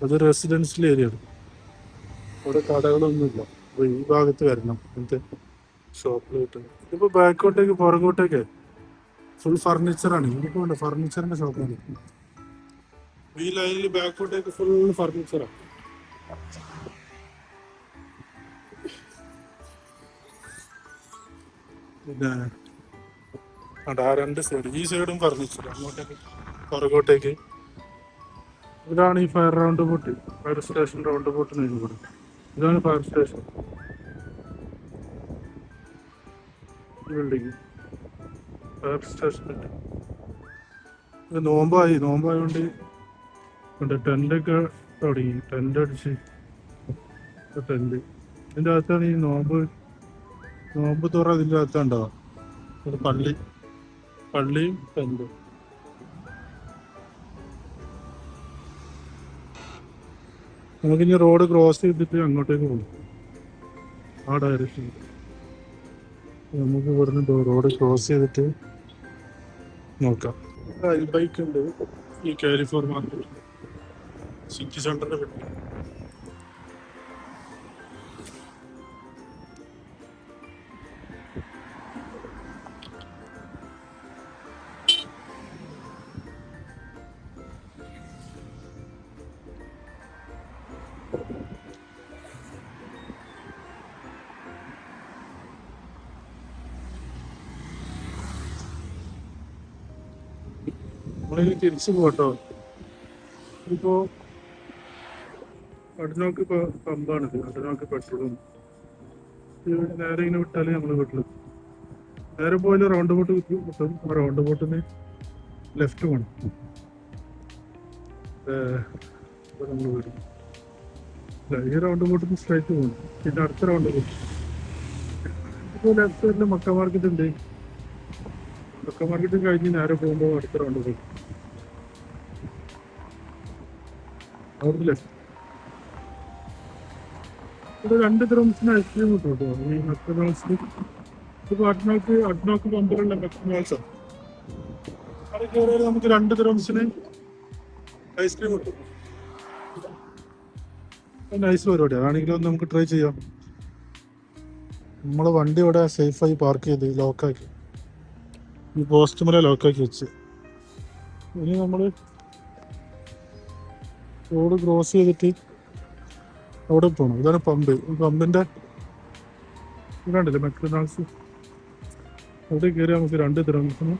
അത് residential area ആണ്. അവിടെ കടകളൊന്നുമില്ല. അപ്പോൾ ഈ ഭാഗത്ത് വരണം ഇങ്ങനത്തെ ഷോപ്പിൽ കിട്ടുന്നത്. ഇതിപ്പോൾ ബാക്കോട്ടേക്ക് പുറകോട്ടേക്ക് ഫുൾ ഫർണിച്ചറാണ്. ഇതിപ്പോൾ ഫർണിച്ചറിന്റെ ഷോപ്പാണ്. ഈ ലൈനിൽ ബാക്കോട്ടേക്ക് ഫുൾ ഫർണിച്ചറാണ്. പിന്നെ ആ രണ്ട് സൈഡ്, ഈ സൈഡും ഫർണിച്ചർ, അങ്ങോട്ടേക്ക് പുറകോട്ടേക്ക്. ഇതാണ് ഈ fire round boat, fire station round boat എന്ന് കൂടെ. ഇതാണ് fire station building, fire station. ഇത് നോമ്പായതുകൊണ്ട് ടെൻ്റൊക്കെ തുടങ്ങി, ടെൻ്റ് അടിച്ച് ടെൻ്റ്. ഇതിൻ്റെ അകത്താണ് ഈ നോമ്പ് തുറ. ഇതിൻ്റെ അകത്തുണ്ടാവുക ഒരു പള്ളിയും ടെൻ്റും. നമുക്കിനി റോഡ് ക്രോസ് ചെയ്തിട്ട് അങ്ങോട്ടേക്ക് പോകും, ആ ഡയറക്ഷൻ. നമുക്ക് ഇവിടുന്ന് റോഡ് ക്രോസ് ചെയ്തിട്ട് നോക്കാം. ബൈക്ക് ഉണ്ട് ഈ കാലിഫോർ മാർക്കറ്റ് സിറ്റി സെന്ററിന്റെ പറ്റി. നമ്മളിനി തിരിച്ചു പോട്ടോ. ഇപ്പോ അടിനോക്ക് പമ്പാണിത്, അടിനോക്ക് പെട്രോളും. നേരെ ഇങ്ങനെ വിട്ടാലേ നമ്മള് വീട്ടില് നേരെ പോയാലും റൗണ്ട് ബോട്ട് കിട്ടും. ആ റൗണ്ട് ബോട്ടിന് ലെഫ്റ്റ് പോകണം. നമ്മൾ വരും ഈ റൗണ്ട് ബോട്ടിന് സ്ട്രൈറ്റ് പോകണം. പിന്നെ അടുത്ത റൗണ്ട് ബോട്ട് ഇപ്പോൾ ലെഫ്റ്റ് സൈഡിൽ മക്ക മാർക്കറ്റ് ഉണ്ട്. മക്ക മാർക്കറ്റ് കഴിഞ്ഞ് നേരെ പോകുമ്പോൾ അടുത്ത റൗണ്ട് ബോട്ട് അവിടുത്തെ ലെഫ്റ്റ്. ഇവിടെ 2 ദിർഹംസിന് ഐസ്ക്രീം കിട്ടും കേട്ടോ ഈ മക്ഡൊണാൾഡ്സിൽ. ഇപ്പോൾ അഡ്നോക്ക് പമ്പിലുള്ള മക്ഡൊണാൾഡ്സാണ്. അവിടെ കയറിയാൽ നമുക്ക് 2 ദിർഹംസിന് ഐസ്ക്രീം കിട്ടും. നൈസ് പരിപാടിയാണ്. ആണെങ്കിലും നമുക്ക് ട്രൈ ചെയ്യാം. നമ്മളെ വണ്ടി ഇവിടെ സേഫായി പാർക്ക് ചെയ്ത് ലോക്കാക്കി, ഈ പോസ്റ്റ് മേലെ ലോക്കാക്കി വെച്ച്. ഇനി നമ്മൾ റോഡ് ക്രോസ് ചെയ്തിട്ട് അവിടെ പോകണം. ഇതാണ് പമ്പ്. പമ്പിന്റെ ഇതാണ്ടല്ലേ മക്ഡൊണാൾഡ്സ്. അവിടെ കയറി നമുക്ക് 2 ദിർഹംസിന്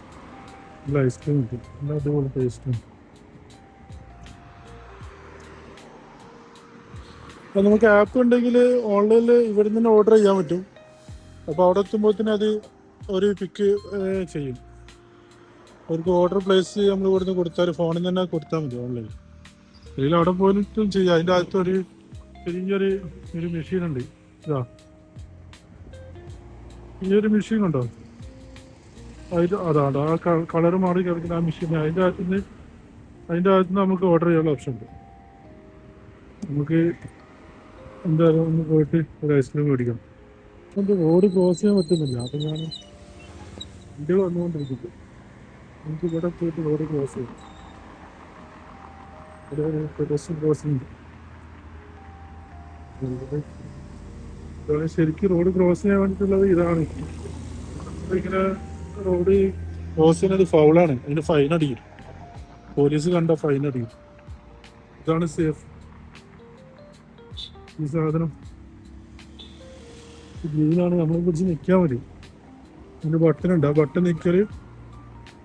നല്ല ഐസ്ക്രീം കിട്ടും. നല്ല അടിപൊളി ടേസ്റ്റും. അപ്പം നമുക്ക് ആപ്പ് ഉണ്ടെങ്കിൽ ഓൺലൈനിൽ ഇവിടെ നിന്ന് ഓർഡർ ചെയ്യാൻ പറ്റും. അപ്പോൾ അവിടെ എത്തുമ്പോഴത്തേന് അത് ഒരു പിക്ക് ചെയ്യും. അവർക്ക് ഓർഡർ പ്ലേസ് നമ്മൾ ഇവിടുന്ന് കൊടുത്താൽ ഫോണിൽ തന്നെ കൊടുത്താൽ മതി ഓൺലൈൻ. അല്ലെങ്കിൽ അവിടെ പോയിട്ടും ചെയ്യാം. അതിൻ്റെ അകത്തൊരു ചെറിയൊരു മെഷീനുണ്ട്. ഇതാ ഈ ഒരു മെഷീൻ ഉണ്ടോ, അതാണ് ആ കളർ മാറി കിടക്കുന്ന ആ മെഷീൻ. അതിൻ്റെ അകത്തുനിന്ന് നമുക്ക് ഓർഡർ ചെയ്യാനുള്ള ഓപ്ഷൻ ഉണ്ട്. നമുക്ക് എന്തായാലും ഒന്ന് പോയിട്ട് ഒരു ഐസ്ക്രീം മേടിക്കാം. നമുക്ക് റോഡ് ക്രോസ് ചെയ്യാൻ പറ്റുന്നില്ല. അപ്പം ഞാൻ വണ്ടികൾ വന്നുകൊണ്ടിരിക്കുന്നു. നമുക്ക് ഇവിടെ പോയിട്ട് റോഡ് ക്രോസ് ചെയ്യാം. ഇവിടെ ഒരു പെഡസ്ട്രിയൻ ക്രോസിംഗ് ഉണ്ട്. ശരിക്കും റോഡ് ക്രോസ് ചെയ്യാൻ വേണ്ടിയിട്ടുള്ളത് ഇതാണ്. ഇങ്ങനെ റോഡ് ക്രോസ് ചെയ്യുന്നത് ഫൗളാണ്. അതിന് ഫൈൻ അടിക്കും. പോലീസ് കണ്ട ഫൈൻ അടിക്കും. ഇതാണ് സേഫ്. ഈ സാധനം ഗ്രീനാണ്. നമ്മളെ പിടിച്ച് നിൽക്കാൻ മതി. അതിൻ്റെ ബട്ടൺ ഉണ്ട്. ആ ബട്ടൺ നിൽക്കൽ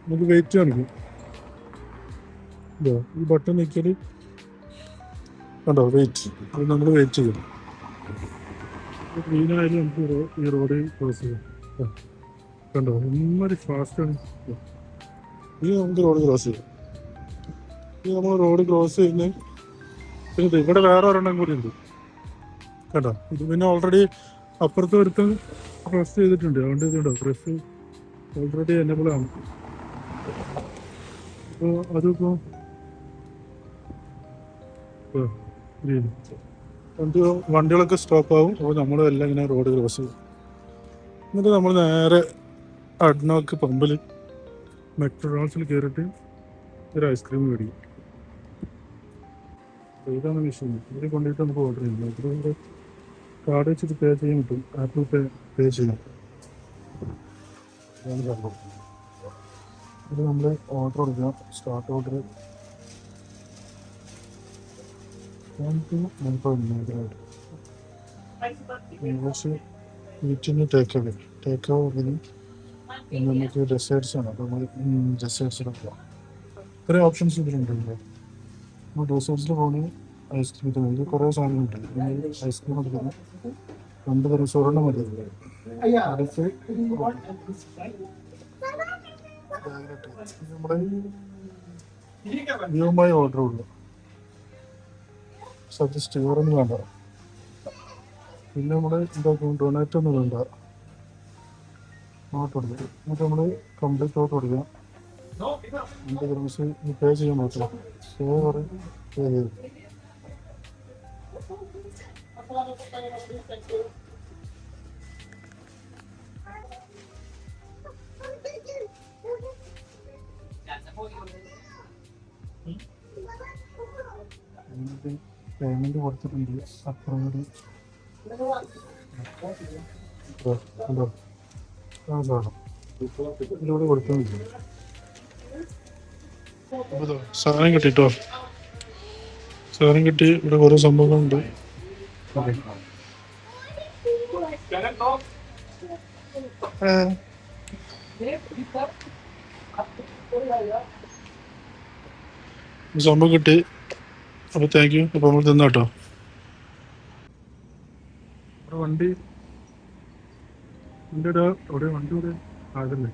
നമുക്ക് വെയിറ്റ് കാണിക്കും. ഈ ബട്ടൺ നിൽക്കൽ കണ്ടോ, വെയിറ്റ്. അത് നമ്മൾ വെയിറ്റ് ചെയ്യണം. ഗ്രീനായാലും നമുക്ക് ഈ റോഡ് ക്രോസ് ചെയ്യാം. കണ്ടോ, ഇമ്മരി ഫാസ്റ്റാണ്. ഇനി നമുക്ക് റോഡ് ക്രോസ് ചെയ്യാം. ഇനി നമ്മൾ റോഡ് ക്രോസ് ചെയ്യുന്ന പിന്നെ ഇവിടെ വേറെ ഒരെണ്ണം കൂടി ഉണ്ട്. കേട്ടോ, ഇത് പിന്നെ ഓൾറെഡി അപ്പുറത്ത് ഒരുത്തം പ്രസ് ചെയ്തിട്ടുണ്ട്. അതുകൊണ്ട് ഇതുണ്ടോ, പ്രസ് ഓൾറെഡി എനേബിൾ ആണ്. അപ്പോൾ അതിപ്പോൾ വണ്ടികളൊക്കെ സ്റ്റോപ്പ് ആവും. അപ്പോൾ നമ്മളും എല്ലാം ഇങ്ങനെ റോഡ് ക്രോസ് ചെയ്യും. എന്നിട്ട് നമ്മൾ നേരെ അഡ്നോക്ക് പമ്പിൽ മക്ഡൊണാൾഡ്സിൽ കയറിയിട്ട് ഒരു ഐസ്ക്രീം മേടിക്കും. ഇതാണ് മെഷീൻ. ഇതിൽ കൊണ്ടുപോയിട്ട് നമുക്ക് ഓർഡർ ചെയ്യാം. ഇതിലൂടെ കാർഡ് വെച്ചിട്ട് പേ ചെയ്യാൻ പറ്റും. ആപ്പിൾ പേ ചെയ്യാം. ഇതാണ് സംഭവം. ഇത് നമ്മൾ ഓർഡർ കൊടുക്കാം. സ്റ്റാർട്ട് ഓർഡർ 1 to 1.9 കുറച്ച് വീട്ടിന് ടേക്ക് അവേ നമുക്ക് ഡെസേർട്സ് ആണ്. അപ്പോൾ നമ്മൾ ഡെസേർട്സിലൊക്കെ പോകാം. ഇത്രയും ഓപ്ഷൻസ് ഇതിലുണ്ടല്ലോ. നമ്മൾ ഡെസേർട്സിൽ പോകുന്നത് ഐസ്ക്രീം തന്നെ. ഇത് കുറേ സാധനങ്ങളുണ്ട്. ഐസ്ക്രീം എടുക്കുന്നത് 2 തരം സൊറണം മതി. അടുത്ത് നമ്മുടെ വ്യൂമായി ഓർഡർ ഉള്ളു. സജസ്റ്റ് വേറൊന്നും വേണ്ട. പിന്നെ നമ്മൾ എന്താക്കും, ഡൊണേറ്റ് ഒന്നും വേണ്ട. നോട്ട് കൊടുക്കുക. എന്നിട്ട് നമ്മൾ കംപ്ലീറ്റ് ഓട്ട് കൊടുക്കുക. പേ ചെയ്യാൻ പറ്റില്ല. പേ ചെയ്തു. പേയ്മെന്റ് കൊടുത്തിട്ടുണ്ട്. അപ്രൂവ്ഡ് ഇതിലൂടെ കൊടുക്കാൻ സാധനം കിട്ടിട്ടോ. സാധനം കിട്ടി. ഇവിടെ ഓരോ സംഭവങ്ങളുണ്ട്. സംഭവം കിട്ടി. അപ്പോൾ താങ്ക് യു. അപ്പോൾ നമ്മൾ തന്നാട്ടോ. അവിടെ വണ്ടി ഇവിടെ ആകല്ലേ.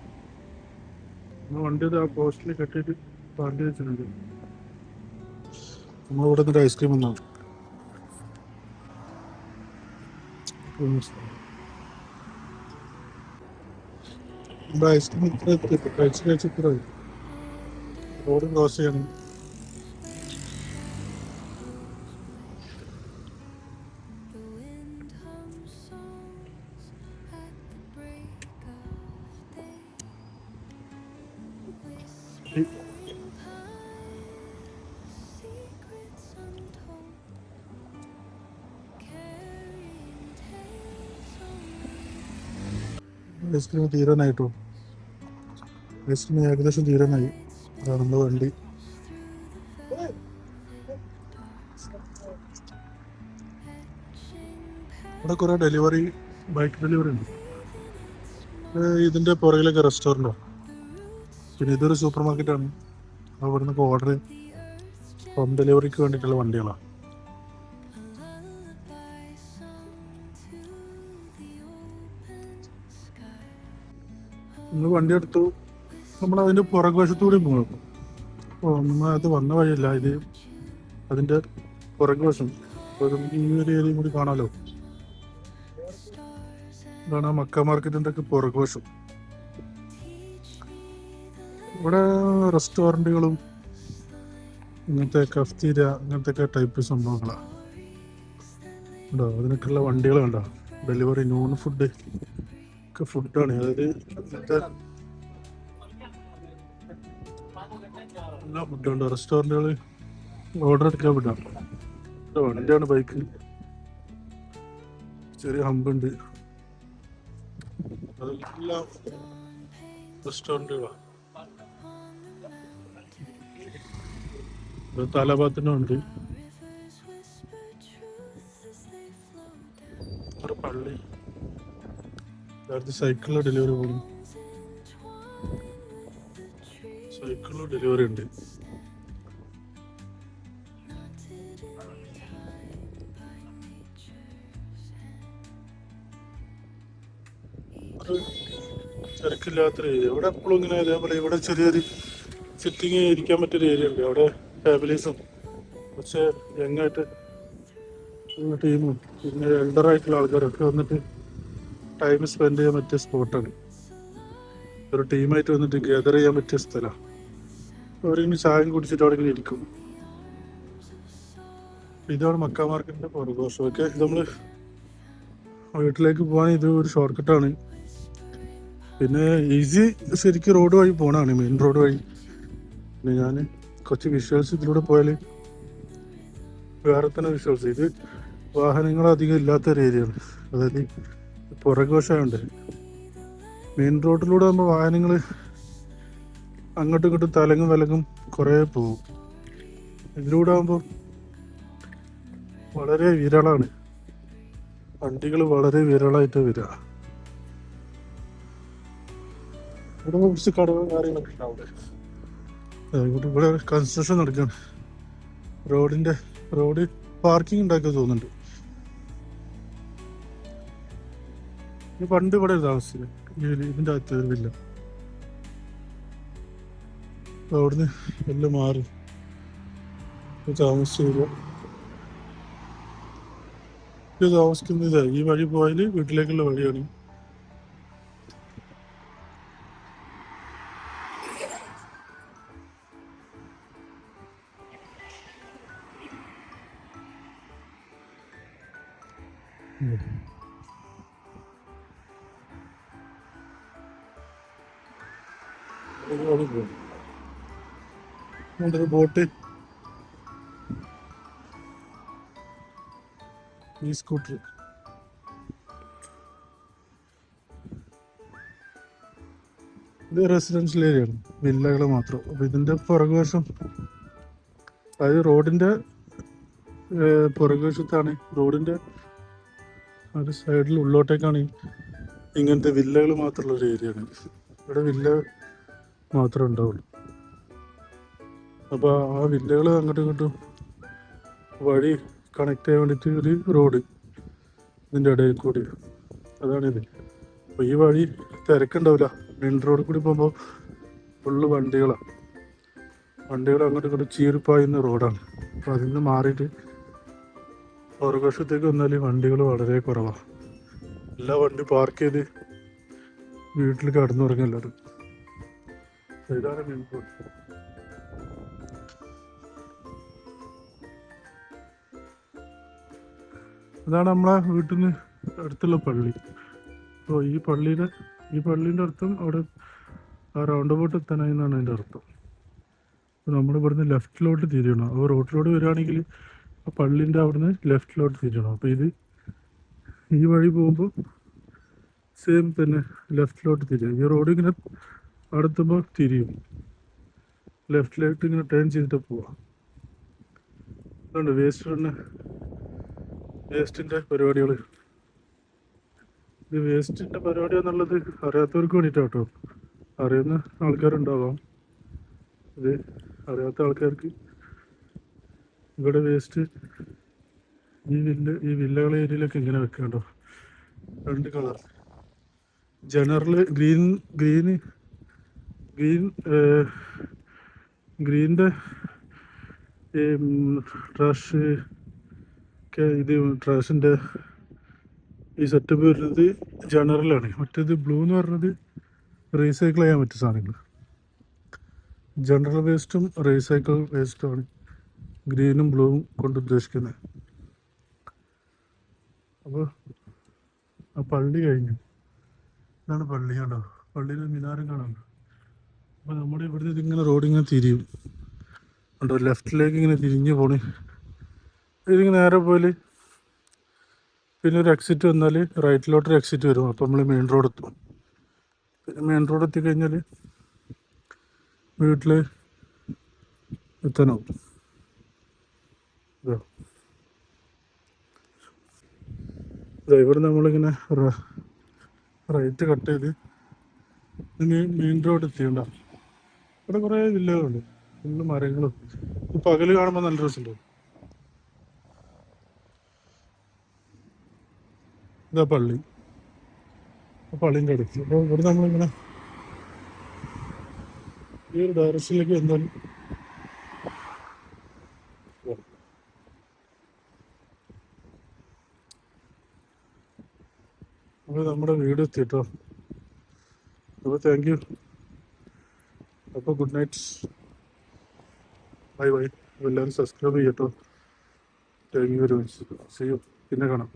നമ്മൾ വണ്ടി ആ പോസ്റ്റിൽ കെട്ടിയിട്ട് പാർട്ടി വെച്ചിട്ടുണ്ട്. നമ്മളിവിടെ നിന്നൊരു ഐസ്ക്രീം വന്നാണ്. നമ്മുടെ ഐസ്ക്രീം കഴിച്ചിട്ട് റോഡ് ക്രോസ് ചെയ്യണം. ഐസ്ക്രീം തീരാനായിട്ടോ. ഐസ്ക്രീം ഏകദേശം തീരാനായി. അതാണ് നമ്മുടെ വണ്ടി. ഇവിടെ കുറേ ബൈക്ക് ഡെലിവറി ഉണ്ട്. ഇതിൻ്റെ പുറകിലൊക്കെ റെസ്റ്റോറൻറ്റാണ്. പിന്നെ ഇതൊരു സൂപ്പർ മാർക്കറ്റാണ്. അവിടെ നിന്നൊക്കെ ഓർഡർ ഹോം ഡെലിവറിക്ക് വേണ്ടിയിട്ടുള്ള വണ്ടികളാണ്. നമ്മൾ വണ്ടി എടുത്തു. നമ്മൾ അതിൻ്റെ പുറകുവശത്തുകൂടി പോകും. നമ്മൾ അത് വന്ന വഴിയല്ല, ഇത് അതിൻ്റെ പുറകുവശം. ഈ ഒരു ഏരിയയും കൂടി കാണാമല്ലോ. ഇതാണ് മക്ക മാർക്കറ്റിൻ്റെ ഒക്കെ പുറകുവശം. ഇവിടെ റെസ്റ്റോറൻറ്റുകളും ഇങ്ങനത്തെ കഫ്തീര അങ്ങനത്തെ ഒക്കെ ടൈപ്പ് സംഭവങ്ങളാണ്. ഉണ്ടോ അതിനൊക്കെയുള്ള വണ്ടികൾ കണ്ടോ. ഡെലിവറി നോൺ ഫുഡ് ഒക്കെ ഫുഡാണ്. അതായത് ഇങ്ങനത്തെ എല്ലാ ഫുഡുണ്ട്. റെസ്റ്റോറൻറ്റുകൾ ഓർഡർ എടുക്കാൻ വിടാം. വണ്ടിയാണ് ബൈക്ക്. ചെറിയ ഹമ്പുണ്ട്. അതെല്ലാം റെസ്റ്റോറൻറ്റുകളാണ്. താലാബാത്തിനുണ്ട് ഒരു പള്ളി. സൈക്കിളിൽ ഡെലിവറി പോകും. സൈക്കിളിൽ ഡെലിവറി ഉണ്ട്. തിരക്കില്ലാത്തൊരു ഏരിയ. ഇവിടെ എപ്പോഴും ഇങ്ങനെ അതേപോലെ ഇവിടെ ചെറിയൊരു സിറ്റിങ് ഇരിക്കാൻ പറ്റിയൊരു ഏരിയ ഉണ്ട്. അവിടെ ഫാമിലീസും കുറച്ച് യങ്ങായിട്ട് ടീമും പിന്നെ എൽഡറായിട്ടുള്ള ആൾക്കാരൊക്കെ വന്നിട്ട് ടൈം സ്പെൻഡ് ചെയ്യാൻ പറ്റിയ സ്പോട്ടാണ്. ഒരു ടീമായിട്ട് വന്നിട്ട് ഗദർ ചെയ്യാൻ പറ്റിയ സ്ഥലമാണ്. അവരിങ്ങനെ ചായ കുടിച്ചിട്ട് അവിടെ ഇങ്ങനെ ഇരിക്കും. ഇതാണ് മക്ക മാർക്കറ്റിന്റെ പുറകോശം. ഒക്കെ നമ്മൾ വീട്ടിലേക്ക് പോകാൻ ഇത് ഒരു ഷോർട്ട് കട്ടാണ്. പിന്നെ ഈസി ശരിക്കും റോഡ് വഴി പോകണതാണ്, മെയിൻ റോഡ് വഴി. പിന്നെ ഞാൻ കുറച്ച് വിഷ്വൽസ് ഇതിലൂടെ പോയാൽ വേറെ തന്നെ വിശ്വാസം. ഇത് വാഹനങ്ങൾ അധികം ഇല്ലാത്തൊരു ഏരിയയാണ്. അതായത് പുറകുവശമുണ്ട്. മെയിൻ റോഡിലൂടെ ആകുമ്പോൾ വാഹനങ്ങൾ അങ്ങോട്ടും ഇങ്ങോട്ടും തലങ്ങും വിലങ്ങും കുറേ പോകും. ഇതിലൂടെ ആകുമ്പോൾ വളരെ വിരളാണ്, വണ്ടികൾ വളരെ വിരളായിട്ട് വരിക. ഇവിടെ കുറച്ച് കടകളും കാര്യങ്ങളൊക്കെ ഉണ്ടാവും. ഇവിടെ കൺസ്ട്രക്ഷൻ നടക്കുകയാണ്. റോഡ് പാർക്കിംഗ് ഉണ്ടാക്കുക തോന്നുന്നുണ്ട്. ഈ പണ്ട് ഇവിടെ താമസിച്ചത് ഇതിൻ്റെ അകത്ത് വില്ല. അവിടുന്ന് എല്ലാം മാറി താമസിച്ചില്ല. ഇത് താമസിക്കുന്നത് ഈ വഴി പോയാൽ വീട്ടിലേക്കുള്ള വഴിയാണ്. ഒരു ബോട്ട്, ഈ സ്കൂട്ടർ. ഇത് റെസിഡൻഷ്യൽ ഏരിയയാണ്, വില്ലകൾ മാത്രം. അപ്പൊ ഇതിന്റെ പുറകുവശം, അതായത് റോഡിന്റെ പുറകുവശത്താണ്, റോഡിന്റെ ഒരു സൈഡിൽ ഉള്ളോട്ടേക്കാണ് ഇങ്ങനത്തെ വില്ലകൾ മാത്രമുള്ള ഒരു ഏരിയയാണ്. ഇവിടെ വില്ല മാത്രമേ ഉണ്ടാവുള്ളൂ. അപ്പോൾ ആ വില്ലകൾ അങ്ങോട്ടും ഇങ്ങോട്ടും വഴി കണക്ട് ചെയ്യാൻ വേണ്ടിയിട്ട് ഒരു റോഡ് ഇതിൻ്റെ ഇടയിൽ കൂടി, അതാണിത്. അപ്പോൾ ഈ വഴി തിരക്കുണ്ടാവില്ല. മെയിൻ റോഡിൽ കൂടി പോകുമ്പോൾ ഫുള്ള് വണ്ടികളാണ്. വണ്ടികൾ അങ്ങോട്ടും ഇങ്ങോട്ടും ചീറിപ്പായുന്ന റോഡാണ്. അപ്പോൾ അതിൽ നിന്ന് മാറിയിട്ട് പുറകുവശത്തേക്ക് വന്നാൽ വണ്ടികൾ വളരെ കുറവാണ്. എല്ലാ വണ്ടി പാർക്ക് ചെയ്ത് വീട്ടിൽ കടന്നുറങ്ങും എല്ലാവരും. ഇതാണ് മെയിൻ റോഡ്. അതാണ് നമ്മളെ വീട്ടിൽ നിന്ന് അടുത്തുള്ള പള്ളി. അപ്പോൾ ഈ പള്ളീൻ്റെ അർത്ഥം അവിടെ ആ റൗണ്ട് അബൌട്ട് എത്താനായി എന്നാണ് അതിൻ്റെ അർത്ഥം. അപ്പോൾ നമ്മളിവിടുന്ന് ലെഫ്റ്റിലോട്ട് തിരിയണം. അപ്പോൾ റോഡിലോട്ട് വരികയാണെങ്കിൽ ആ പള്ളീൻ്റെ അവിടുന്ന് ലെഫ്റ്റിലോട്ട് തിരിയണം. അപ്പോൾ ഈ വഴി പോകുമ്പോൾ സെയിം തന്നെ ലെഫ്റ്റിലോട്ട് തിരിയും. ഈ റോഡ് ഇങ്ങനെ അടുത്തുമ്പോൾ തിരിയും, ലെഫ്റ്റിലോട്ട് ഇങ്ങനെ ടേൺ ചെയ്തിട്ട് പോവാം. അതുകൊണ്ട് വേസ്റ്റിൻ്റെ പരിപാടികൾ. ഇത് വേസ്റ്റിൻ്റെ പരിപാടി എന്നുള്ളത് അറിയാത്തവർക്ക് വേണ്ടിയിട്ടാണ് കേട്ടോ. അറിയുന്ന ആൾക്കാരുണ്ടാവാം. ഇത് അറിയാത്ത ആൾക്കാർക്ക് ഇവിടെ വേസ്റ്റ് ഈ വില്ലകളെ ഏരിയയിലൊക്കെ ഇങ്ങനെ വെക്കണ്ടോ. 2 കളർ, ജനറൽ ഗ്രീൻ്റെ ട്രാഷ് ഒക്കെ. ഇത് ട്രാഷിൻ്റെ ഈ സെറ്റപ്പ് വരുന്നത് ജനറലാണ്. മറ്റേത് ബ്ലൂ എന്ന് പറഞ്ഞത് റീസൈക്കിൾ ചെയ്യാൻ പറ്റിയ സാധനങ്ങൾ. ജനറൽ വേസ്റ്റും റീസൈക്കിൾ വേസ്റ്റുമാണ് ഗ്രീനും ബ്ലൂവും കൊണ്ട് ഉദ്ദേശിക്കുന്നത്. അപ്പോൾ ആ പള്ളി കഴിഞ്ഞു. ഇതാണ് പള്ളി, കണ്ടോ. പള്ളിയിൽ മിനാരം കാണാം. അപ്പോൾ നമ്മുടെ ഇവിടുന്ന് ഇതിങ്ങനെ റോഡിങ്ങനെ തിരിയും കണ്ടോ, ലെഫ്റ്റിലേക്ക് ഇങ്ങനെ തിരിഞ്ഞ് പോണേ. ഇതിങ്ങനെ നേരെ പോയാൽ പിന്നെ ഒരു എക്സിറ്റ് വന്നാൽ റൈറ്റിലോട്ടൊരു എക്സിറ്റ് വരും. അപ്പോൾ നമ്മൾ മെയിൻ റോഡ് എത്തും. പിന്നെ മെയിൻ റോഡ് എത്തിക്കഴിഞ്ഞാൽ വീട്ടിൽ എത്താനാവും. ഇവിടെ നമ്മളിങ്ങനെ റൈറ്റ് കട്ട് ചെയ്ത് മെയിൻ റോഡ് എത്തിയുണ്ടാവും. ഇവിടെ കുറേ വില്ലകളുണ്ട്, ഫുള്ള് മരങ്ങളും. പകല് കാണുമ്പോൾ നല്ല രസമുണ്ട്. ഇതാ പള്ളീൻ്റെ അടുത്ത്. അപ്പോൾ ഇവിടെ നമ്മളിങ്ങനെ ഈ ഒരു ഡയറക്ഷനിലേക്ക് എന്തായാലും അപ്പോൾ നമ്മുടെ വീട് എത്തിട്ടോ. അപ്പോൾ താങ്ക് യു. അപ്പോൾ ഗുഡ് നൈറ്റ്, ബൈ. എല്ലാവരും സബ്സ്ക്രൈബ് ചെയ്യട്ടോ. Thank you very much. See you. പിന്നെ കാണാം.